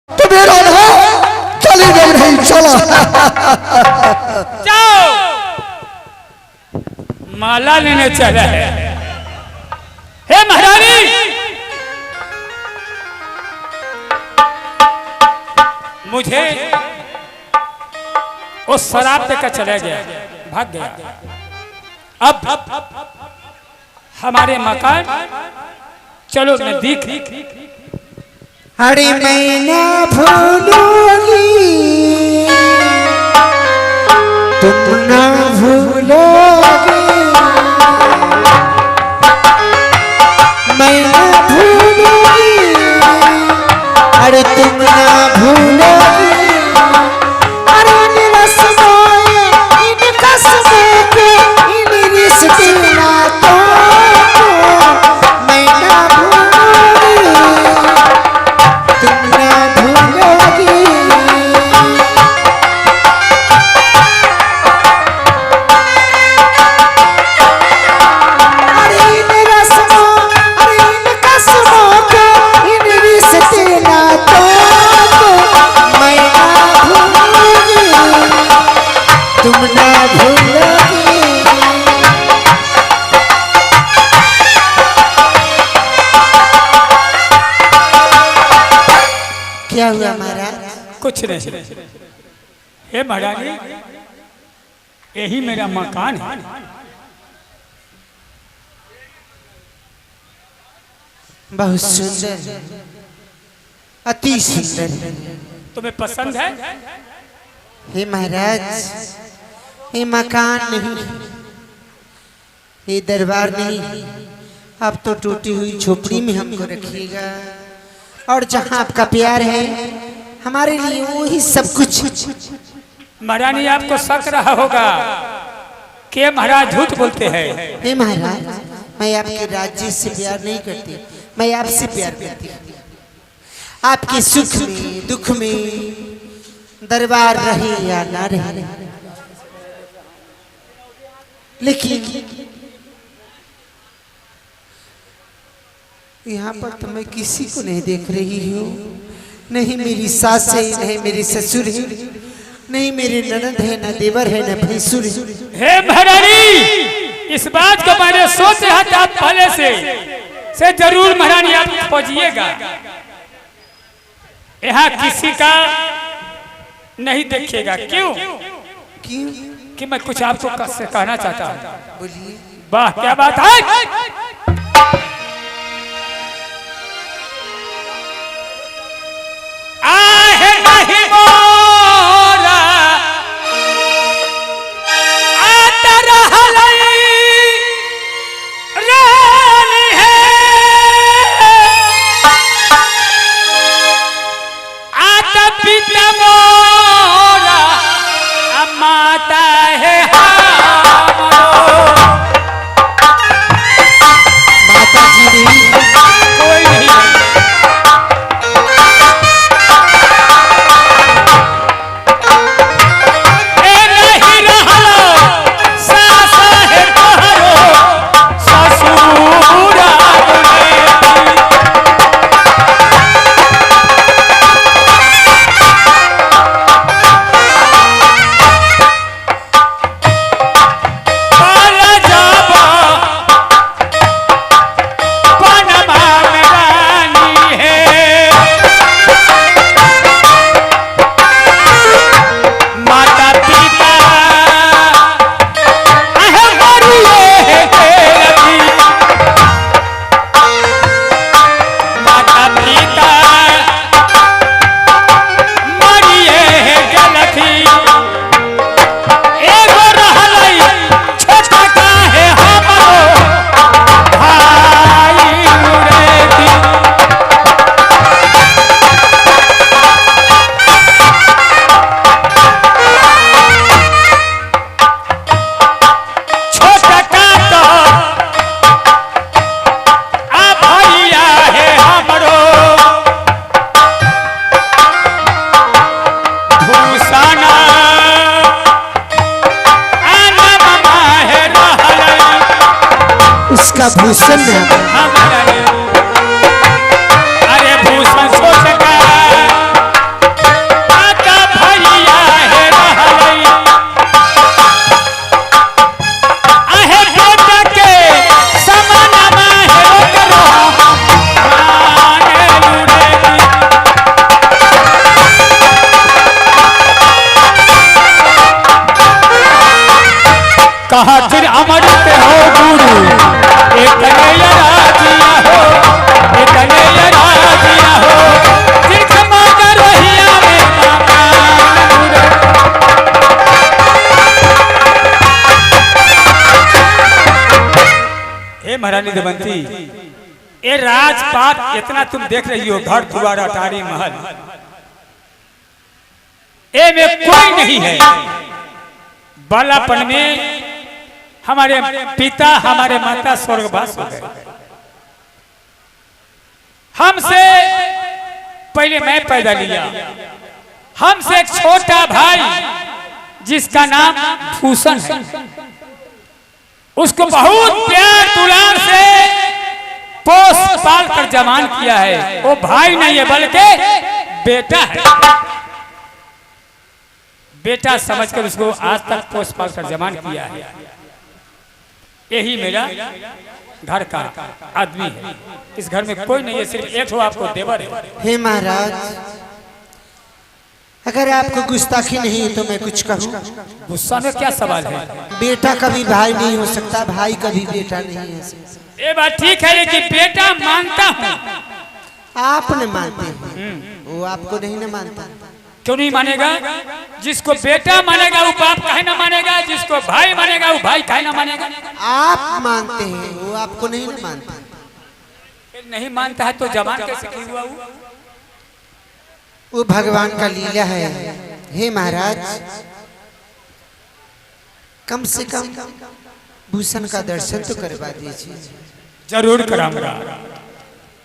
तुम्हें राधा चली गई नहीं चला। जाओ माला लेने चला है। हे महारानी मुझे उस शराब देकर चला गया, भाग गया। अब हमारे मकान चलो नजदीक। अरे मैं ना भूलूंगी तुम ना भूलोगी, मैं ना भूलूंगी अरे तुम ना भूलोगी। अरे इन रस्मों इन कसमों के इन रिश्ते नातों को मैं ना भूलूंगी तुम ना भूलोगी। अरे इन रस्मों अरे इन कसमों को इन रिश्ते नातों को मैं ना भूलूंगी तुम ना भूलोगी। क्या हुआ महाराज? कुछ नहीं। हे महारानी यही मेरा मकान है। बहुत सुंदर अति सुंदर। तुम्हें पसंद है? हे महाराज ये मकान नहीं ये दरबार नहीं, अब तो टूटी हुई झोपड़ी में हमको रखिएगा और जहाँ आपका प्यार है हमारे लिए वही सब कुछ। महारानी आपको शक रहा होगा कि महाराज झूठ बोलते हैं। हे महाराज मैं आपके राज्य से प्यार नहीं करती, मैं आपसे प्यार करती हूँ। आपके सुख में दुख में दरबार रहे या ना रहे, लेकिन यहाँ पर तो मैं किसी को नहीं देख रही हूँ। नहीं मेरी सास है, नहीं मेरे ससुर है, नहीं मेरे ननद है, न देवर है, न भैंसुर है। हे महारानी इस बात को मैंने सोच रहा था पहले से जरूर महारानी आप पहुंचिएगा। यहाँ किसी का नहीं देखिएगा। क्यों? क्यों? कि मैं कुछ आपको कहना चाहता हूँ। बोलिए। वाह क्या बात है। आहे नहीं मोरा आता रहलई रानी है, आता पिता मोरा माता है माता जी नहीं कोई नहीं। उसका भूषण अरे भूषण सोच का महारानी देवंती, ये राजपाट इतना तुम देख रही हो, घर द्वार अटारी महल, ए में कोई नहीं है। बालापन में हमारे पिता हमारे माता स्वर्गवास हो गए। हमसे पहले मैं पैदा लिया, हमसे एक छोटा भाई जिसका नाम भूषण है, उसको बहुत प्यार दुलार से पोस पाल कर जवान किया है। वो भाई नहीं है बल्कि बेटा है। बेटा समझकर उसको आज तक पोस पाल कर जवान किया है। यही मेरा घर का आदमी है। इस घर में कोई नहीं है, सिर्फ एक हो आपको देवर है। हे महाराज, अगर आपको गुस्ताखी नहीं है तो मैं कुछ कहूँ। गुस्सा में क्या सवाल है? बेटा कभी भाई नहीं हो सकता, भाई कभी बेटा नहीं है। ये बात ठीक है, लेकिन बेटा मानता हूँ। आप न मानते हैं, वो आपको नहीं न मानता। क्यों नहीं मानेगा? जिसको बेटा मानेगा वो बाप काहे ना मानेगा, जिसको भाई मानेगा वो भाई काहे ना मानेगा। आप मानते हैं, वो आपको नहीं न मानता। नहीं मानता है तो जवान कैसे हुआ? वो भगवान का लीला है। हे महाराज, कम से कम भूषण का दर्शन तो करवा दीजिए। जरूर कराऊंगा,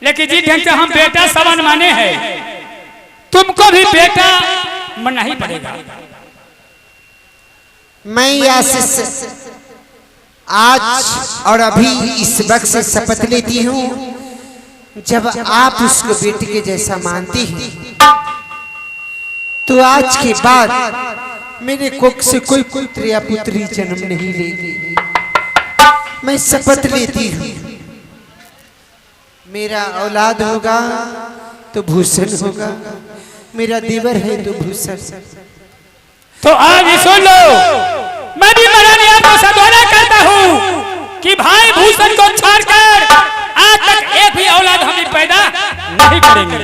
लेकिन जिस ढंग से हम बेटा समान माने हैं, तुमको भी बेटा मानना ही पड़ेगा। मैं आशीष आज और अभी इस वक्त से शपथ लेती हूँ, जब आप उसको बेटे के जैसा मानती हैं, तो आज के बाद मेरे कोख से कोई पुत्र या पुत्री जन्म नहीं लेगी। मैं शपथ लेती हूँ, मेरा औलाद होगा तो भूषण होगा, मेरा देवर है तो भूषण। तो आज ही सुन लो, मैं भी महारानी आपको सद्वारा करता हूँ कि भाई भूषण को छोड़कर आज तक एक भी औलाद हम पैदा नहीं करेंगे।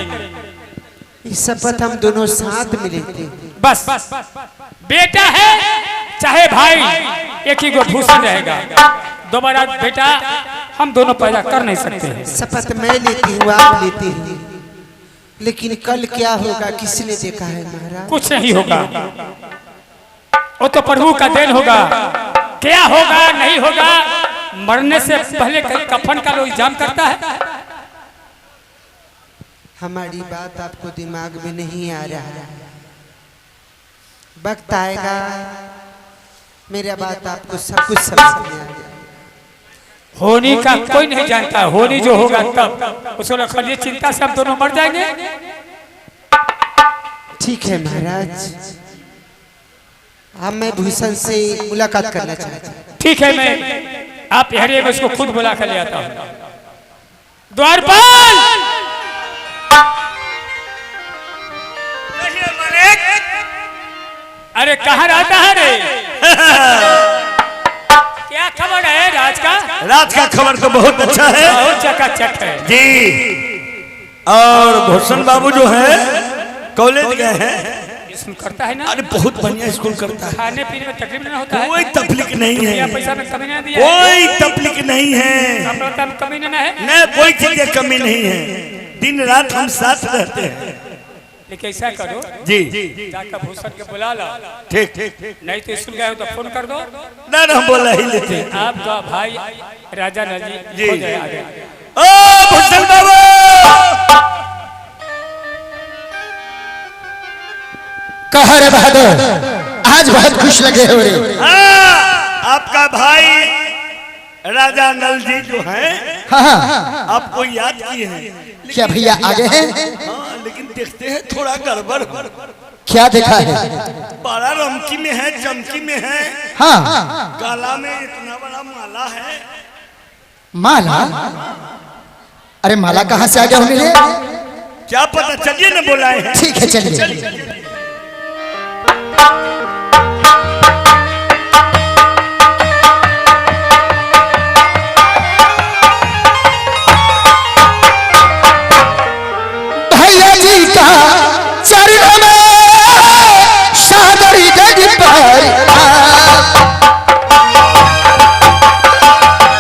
इस शपथ हम दोनों साथ में लेते हैं। बस बेटा है चाहे भाई, एक ही को भूषण रहेगा। दोबारा बेटा हम दोनों पैदा कर नहीं सकते हैं। शपथ मैं लेती हूँ, आप लेते हैं, लेकिन कल क्या होगा किसने देखा है महाराज? कुछ नहीं होगा, वो तो प्रभु का देन होगा। क्या होगा नहीं होगा, मरने से पहले कफन का लोग इंतजाम करता है। हमारी बात आपको दिमाग में नहीं आ रहा है, वक्त आएगा मेरा बात आपको सब कुछ समझ में आ जाएगा। होनी का कोई नहीं जानता, होनी जो होगा तब उसको रखिए, चिंता से हम दोनों मर जाएंगे। ठीक है महाराज, अब मैं भूषण से मुलाकात करना चाहता हूँ। ठीक है, मैं आप हरिए में उसको खुद बुला कर ले आता हूँ। द्वारपाल, अरे कहाँ रहता है रे? क्या खबर है राज का? रात का खबर तो बहुत अच्छा है, बहुत चकाचक है जी। और भूषण बाबू जो है कॉलेज गए हैं, स्कूल करता है ना? अरे बहुत बढ़िया स्कूल करता है। खाने पीने में तकलीफ नहीं होता है? कोई तकलीफ नहीं है, पैसा में कमी नहीं दिया, कोई तकलीफ नहीं है, में कमी नहीं है, न कोई चीज की कमी नहीं है। दिन रात हम साथ रहते हैं। लेकिन ऐसा करो जी, जाकर भूषण के बुला लो। ठीक ठीक, नहीं तो स्कूल गए हो तो फोन कर दो। ना हम बोला ही लेते। आपका भाई राजा नजी जी। हो जाए आगे। ओ भूषण बाबू, कहा रे बहादुर, आज बहुत खुश लगे हो रे। हाँ, आपका भाई राजा नल जी जो है हाँ, आपको याद किए हैं। क्या भैया आगे हैं? हाँ, लेकिन देखते हैं थोड़ा गड़बड़। क्या देखा है? बड़ा रमकी में है, चमकी में है, हाँ, गाला में इतना बड़ा माला है। माला? अरे माला कहाँ से आ गया होने रे? क्या पता, चलिए ना बुलाए हैं। ठीक है चलिए। भैया जी का चरणों में सादरी जग पर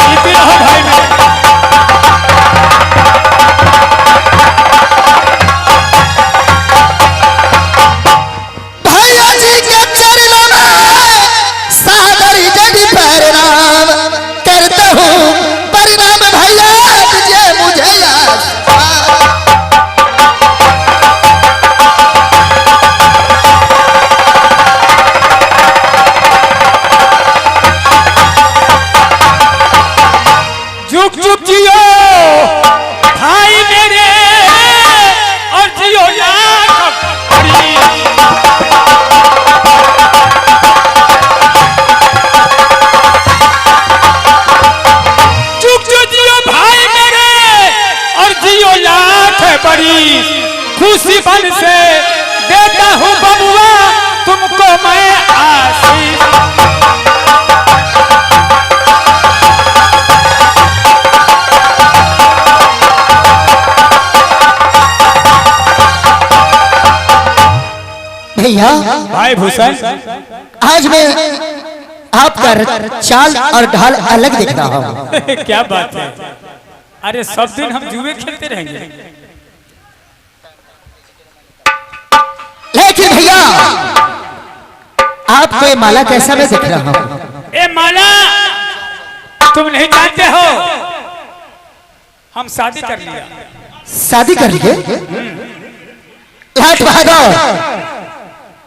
इतने रहो भाई में। भैया भाई भूषण, आज मैं आपका चाल और ढाल अलग दिख रहा हूँ। क्या बात है। अरे सब दिन हम जुए खेलते रहेंगे। लेकिन भैया आपको ये माला कैसा मैं दिख रहा हूँ? ए माला तुम नहीं जानते हो, हम शादी कर लिया। शादी कर लिए? लाट बहादुर,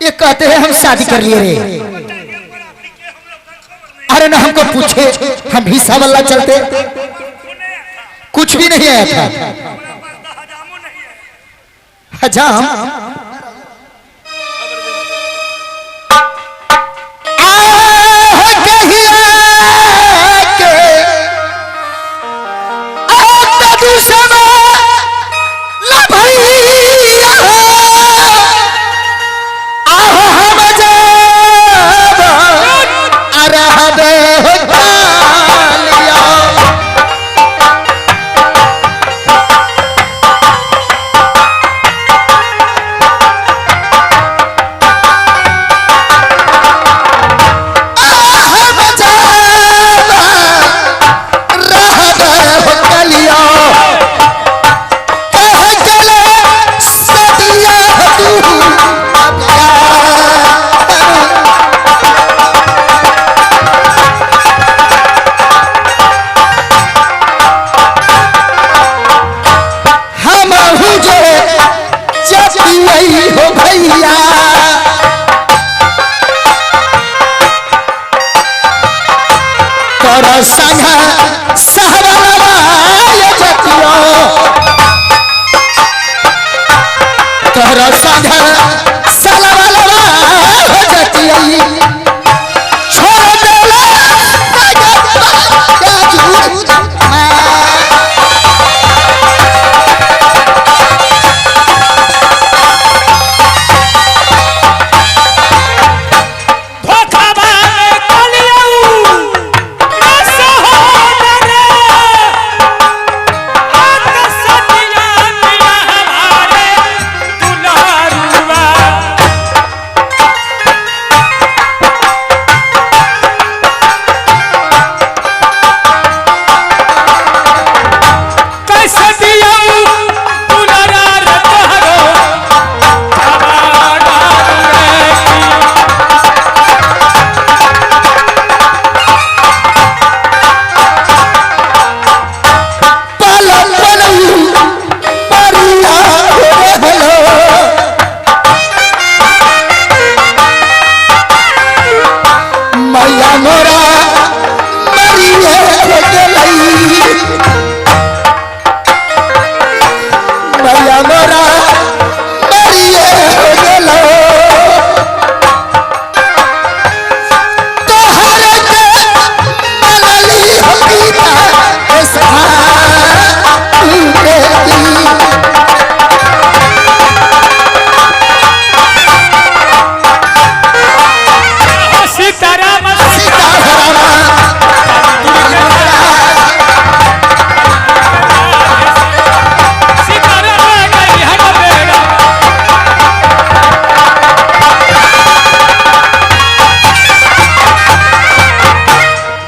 ये कहते हैं हम शादी कर लिए रे। अरे ना हमको पूछे, हम हिस्सा वाला चलते, कुछ भी नहीं आया था। हजाम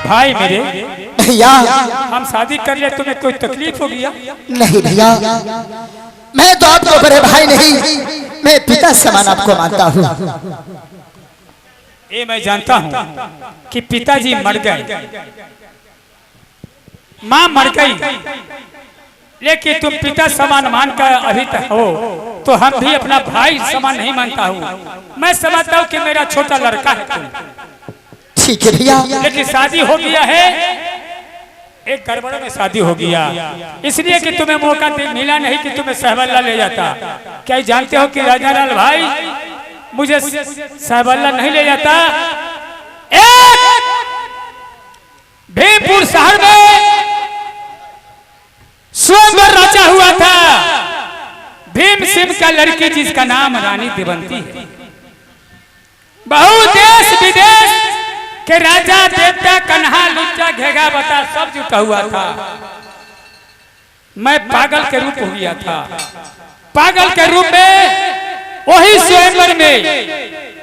भाई मेरे, भैया हम शादी कर ले, तुम्हें कोई तकलीफ हो गया? नहीं भैया, मैं तो आपको बड़े भाई नहीं, मैं पिता समान आपको मानता हूँ। ये मैं जानता हूँ कि पिताजी मर गए, माँ मर गई, लेकिन तुम पिता समान मानकर अभी तक हो, तो हम भी अपना भाई समान नहीं मानता हूँ। मैं समझता हूँ कि मेरा छोटा लड़का है तुम। ठीक है भैया, लेकिन शादी हो गया है, एक गड़बड़ में शादी हो गया, इसलिए कि तुम्हें मौका मिला नहीं कि तुम्हें सहबल्ला ले जाता। क्या जानते हो कि राजालाल भाई मुझे सहबल्ला नहीं ले जाता। एक भीमपुर शहर में स्वयंवर रचा हुआ था, भीम सिंह का लड़की जिसका नाम रानी देवंती है। बहु देश विदेश के राजा देवता कन्हा लुच्चा घेगा बता सब जुटा हुआ था। मैं पागल के रूप हो गया था, पागल के रूप में वही स्वयंवर में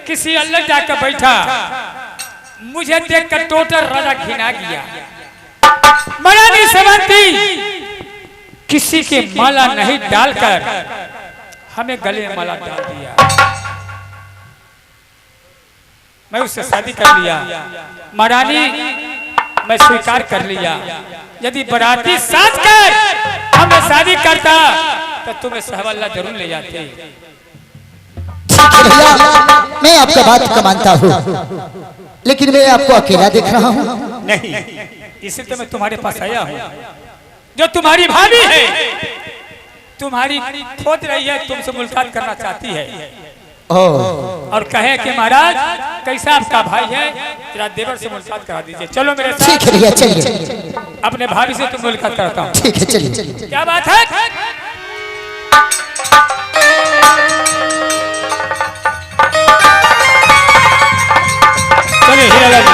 किसी अलग जाकर बैठा, मुझे देखकर टोटल राजा घिना गया। महारानी समंती किसी के माला नहीं डालकर हमें गले में माला डाल दिया। मैं उससे शादी कर लिया। महारानी मैं स्वीकार कर लिया, यदि बराती साथ कर हमें शादी करता तो तुम्हें सहवल्ला जरूर ले जाते। ठीक है भैया, मैं आपका बात को मानता हूँ, लेकिन मैं आपको अकेला देख रहा हूँ। नहीं, इसलिए तो मैं तुम्हारे पास आया हूँ। जो तुम्हारी भाभी है, तुम्हारी खोज रही है, तुमसे मुलाकात करना चाहती है और कहे कि महाराज कैसा आपका भाई है, जरा देवर से मुलाकात करा दीजिए। चलो मेरे साथ। ठीक है भैया, चलिए। अपने भाभी से तुम मुलाकात कराता हूँ। ठीक है, चलिए। क्या बात है? चलिए हीरालाल जी।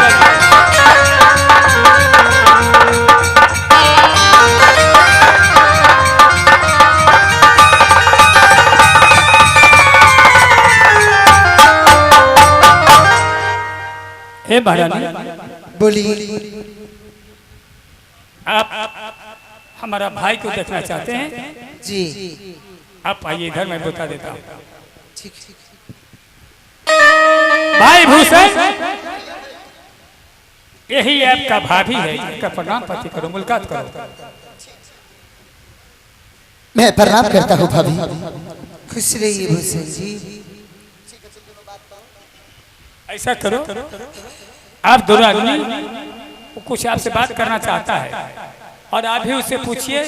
हे महारानी, बोलिए। आप हमारा भाई को देखना चाहते हैं? जी आप आइए इधर, मैं बता देता हूँ। ठीक। भाई भूषण, यही आपका भाभी है, इनका प्रणाम पाती करो, मुलाकात करो। मैं प्रणाम करता हूँ भाभी। खुश रहिए भूषण जी। ऐसा करो, आप दोनों आदमी कुछ आपसे बात करना चाहता है और आप भी उससे पूछिए।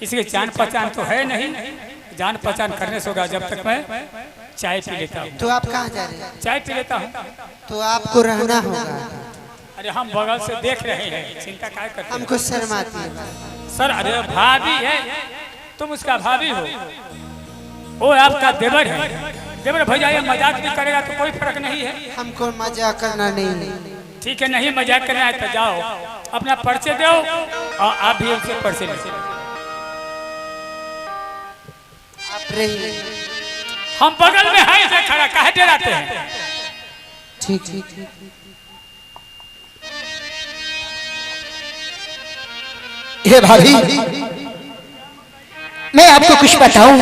इसके जान पहचान तो है नहीं, जान पहचान करने से होगा। जब तक मैं चाय पी लेता हूँ। तो आप कहाँ जा रहे हैं? चाय पी लेता हूँ। तो आपको रहना होगा। अरे हम बगल से देख रहे हैं, चिंता क्या करते हैं? हमको शर्म आती है सर। अरे भाभी है, तुम उसका भाभी हो, वो आपका देवर है। देवर भैया ये मजाक भी करेगा तो कोई फर्क नहीं है। हमको मजाक करना नहीं। ठीक है, नहीं मजाक करना है तो जाओ अपना पर्चे दो और आप भी उनसे पर्चे लो। आप रहिए। हम बगल में हैं, इसे खड़ा काहे डराते हैं? ठीक। हे भाभी, मैं आपको कुछ बताऊं।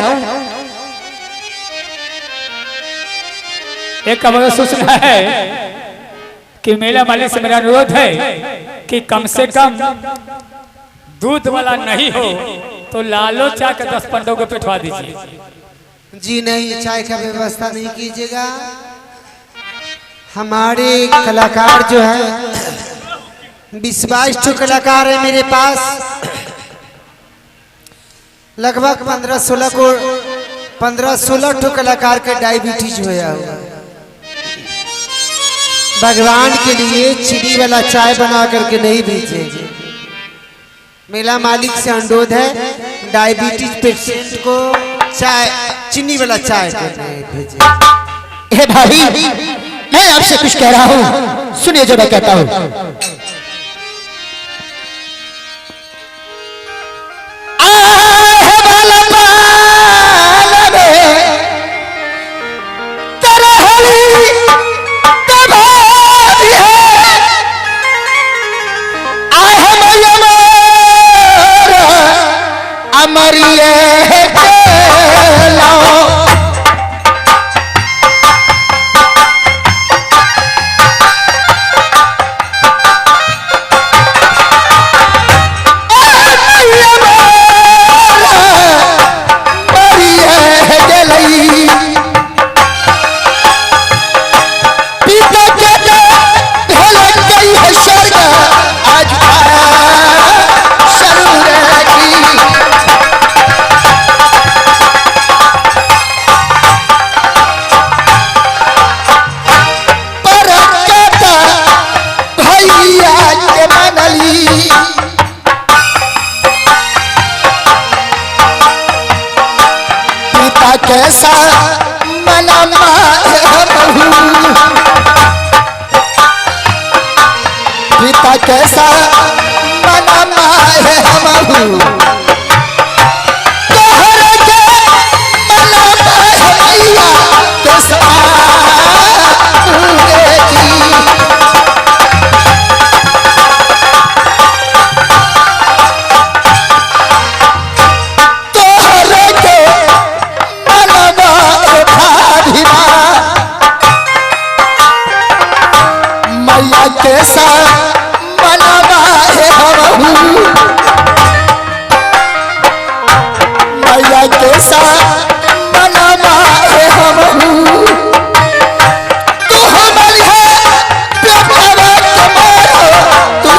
एक खबर सूचना है कि मेला मालिक से मेरा अनुरोध है कि कम से कम दूध वाला नहीं हो तो लालो चाय का 10-15 को पिटवा दीजिए। जी नहीं, चाय का व्यवस्था नहीं कीजिएगा। हमारे कलाकार जो है 20-22 ठो कलाकार है मेरे पास। लगभग 15-16 ठो कलाकार का डायबिटीज होया हुआ। भगवान के लिए चीनी वाला चाय बना करके नहीं भेजेंगे। मेला मालिक से अनुरोध है, डायबिटीज पेशेंट को चाय चीनी वाला चाय भेजें। हे भाभी, मैं आपसे कुछ कह रहा हूँ, सुनिए जो मैं कहता हूँ। कैसा मनामा पिता कैसा मनामा है हमहू तोहर के मनामा है भैया के साथ मनवा है हमहू, मैया के साथ मनवा है हमहू। तू हमारी है प्यारा तुम्हारा, तू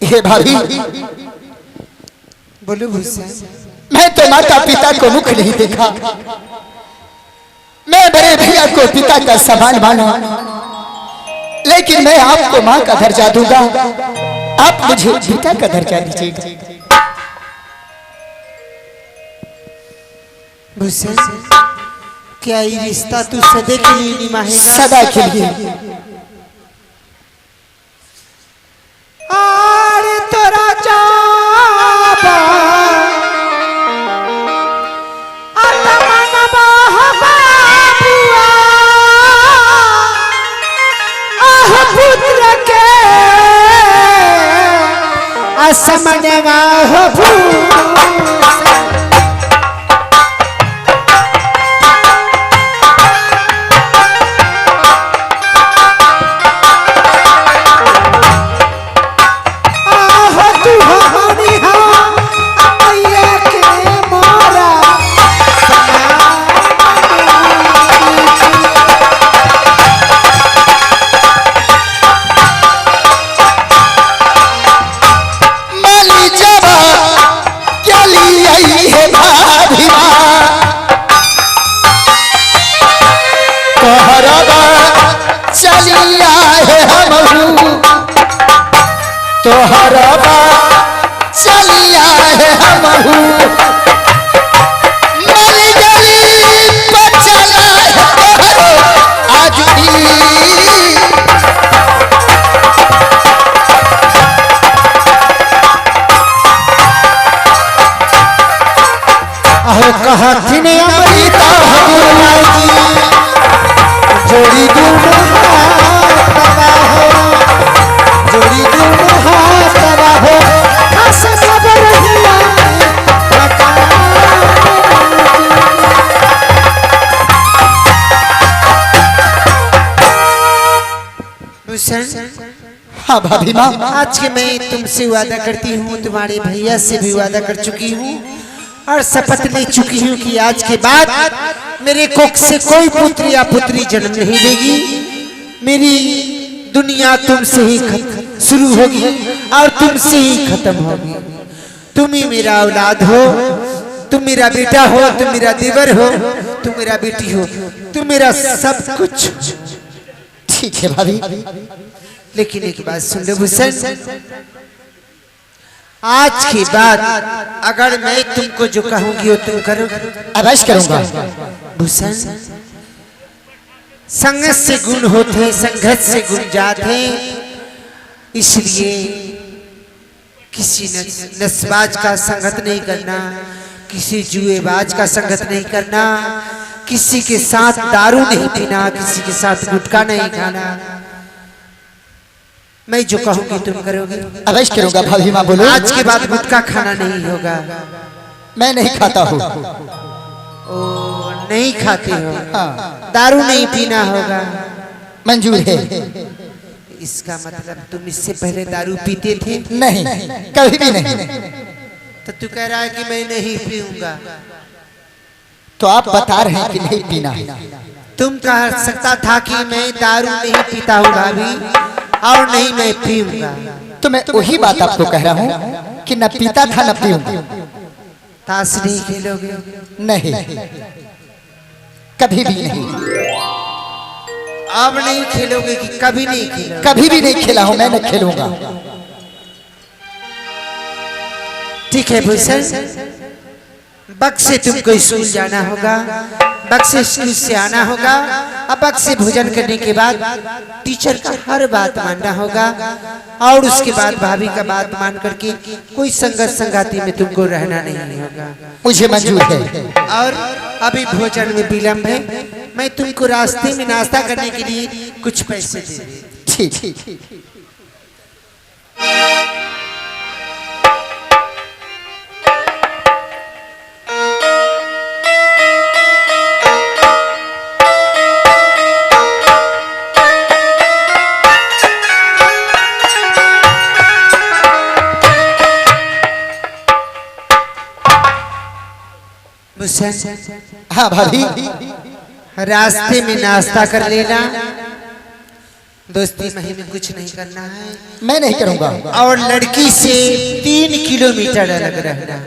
हे भाभी, बोलो भूषण। मैं तो माता पिता को मुख नहीं देखा, मैं बड़े भैया को पिता का समान माना, लेकिन मैं आपको माँ का दर्जा दूंगा, आप मुझे पिता का दर्जा दीजिएगा। भूषण, क्या ये रिश्ता तू सदा के लिए निभाएगा? सदा के लिए। अरे तोरा जाबा आत्मनबा बाबुआ, आह पुत्र के असमनवा हो तोहरा चलिया है हमहू, मरी गली बचला है तोहरो आज आहो कहथिन अमृता जोड़ी दूनो हो, जोड़ी दूनो हो, हंस सब रहिया भूषण। हाँ भाभी माँ, आज के मैं तुमसे वादा करती हूँ, तुम्हारे भैया से भी वादा कर चुकी हूँ और शपथ ले चुकी हूँ कि आज के बाद मेरे कोख से कोई पुत्र या पुत्री जन्म नहीं लेगी। मेरी दुनिया तुमसे ही शुरू होगी और तुमसे ही खत्म होगी। तुम ही मेरा औलाद हो, तुम मेरा बेटा हो, तुम मेरा देवर हो, तुम मेरा बेटी हो, तुम मेरा सब कुछ। ठीक है भाभी, लेकिन एक बात सुन लो भूषण, आज के बाद अगर मैं तुमको जो कहूंगी वो तुम करोगे? अवश्य करूंगा। भूषण, संघर्ष से गुण होते, संघर्ष से गुण जाते, इसलिए किसी नस्बाज का संगत नहीं करना, किसी जुएबाज का संगत नहीं करना, किसी के साथ दारू नहीं पीना, किसी के साथ गुटखा नहीं खाना। मैं जो कहूंगी तुम करोगे? अवश्य करूंगा भाभी माँ, बोलो। आज के बाद गुटखा खाना नहीं होगा। मैं नहीं खाता हूँ। ओ, नहीं खाते हो? हाँ। दारू नहीं पीना होगा? मंजूर है। इसका मतलब तुम इससे पहले दारू पीते थे? नहीं, कभी भी नहीं। तो तू कह रहा है कि मैं नहीं पीऊंगा? तो आप बता रहे हैं कि नहीं पीना है। तुम कह सकता था कि मैं दारू नहीं पीता हूँ भाभी, और नहीं मैं पीऊंगा। तो मैं वही बात आपको कह रहा हूँ कि न पीता था न पीऊंगा। ताश नहीं खेलोगे? नहीं, कभी भी नहीं। अब नहीं खेलोगे कि कभी नहीं खेलोगे? कभी भी नहीं खेला हूँ, मैं न खेलूंगा। ठीक है भूषण, बक्स से तुमको स्कूल जाना होगा, बक्स से स्कूल से आना होगा। अब बक्स से भोजन करने के बाद टीचर का हर बात मानना होगा, और उसके बाद भाभी का बात मान करके कोई संगत संगाती में तुमको रहना नहीं होगा। मुझे मंजूर है। और अभी भोजन में विलम्ब है, मैं तुमको रास्ते में नाश्ता करने के लिए कुछ पैसे दे दूं। ठीक। हाँ भाभी, रास्ते में नाश्ता कर लेना, दोस्ती महीने में कुछ नहीं करना है, मैं नहीं करूँगा। और लड़की से 3 किलोमीटर अलग रहना।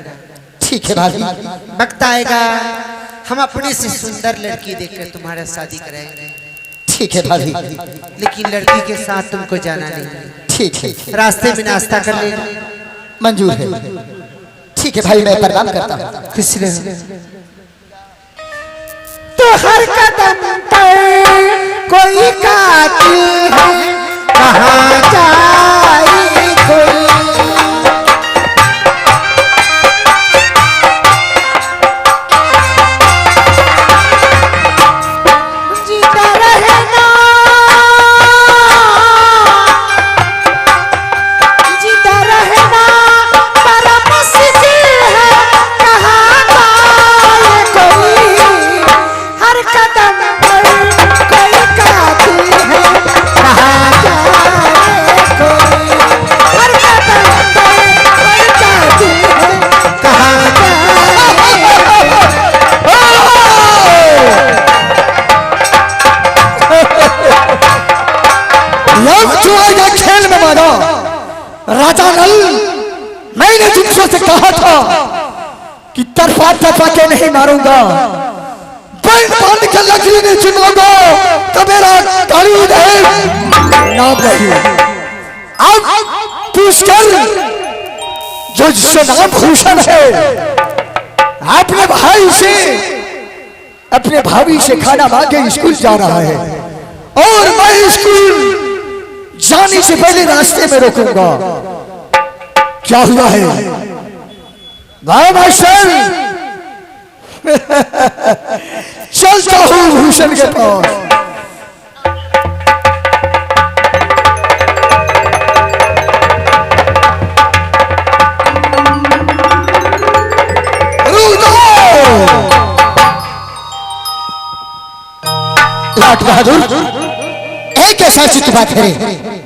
ठीक है भाभी। वक्त आएगा हम अपने से सुंदर लड़की देखकर तुम्हारा शादी कराएंगे। ठीक है भाभी। लेकिन लड़की के साथ तुमको जाना नहीं। ठीक है, रास्ते में नाश्ता कर लेना। मंजूर है। ठीक है भाई, मैं प्रणाम करता हूँ। खुश रहो। तो हर कदम पर कोई कातिल है, कहाँ जाए कोई। जीता रहना, जीता रहना बड़ा मुश्किल है, कहाँ जाए कोई। हर कदम पर कोई कातिल है, कहाँ जाए कोई। हर कदम पर कोई कातिल है, कहाँ जाए। खेल में मारा राजा नल, मैंने जिनसों से कहा था कि तरफा तरफा के नहीं मारूंगा, बांध के लकड़ी नहीं चुनूंगा तो मेरा गाड़ी ना बही। अब पुष्कर जो जिससे नाम भूषण है, अपने भाई से अपने भाभी से खाना मांगे स्कूल जा रहा है, और मैं स्कूल जाने से पहले रास्ते में रोकूंगा। क्या हुआ है मास्टर? चलता हूँ भूषण के पास। लाट बहादुर, एक ऐसा चित्त बात करे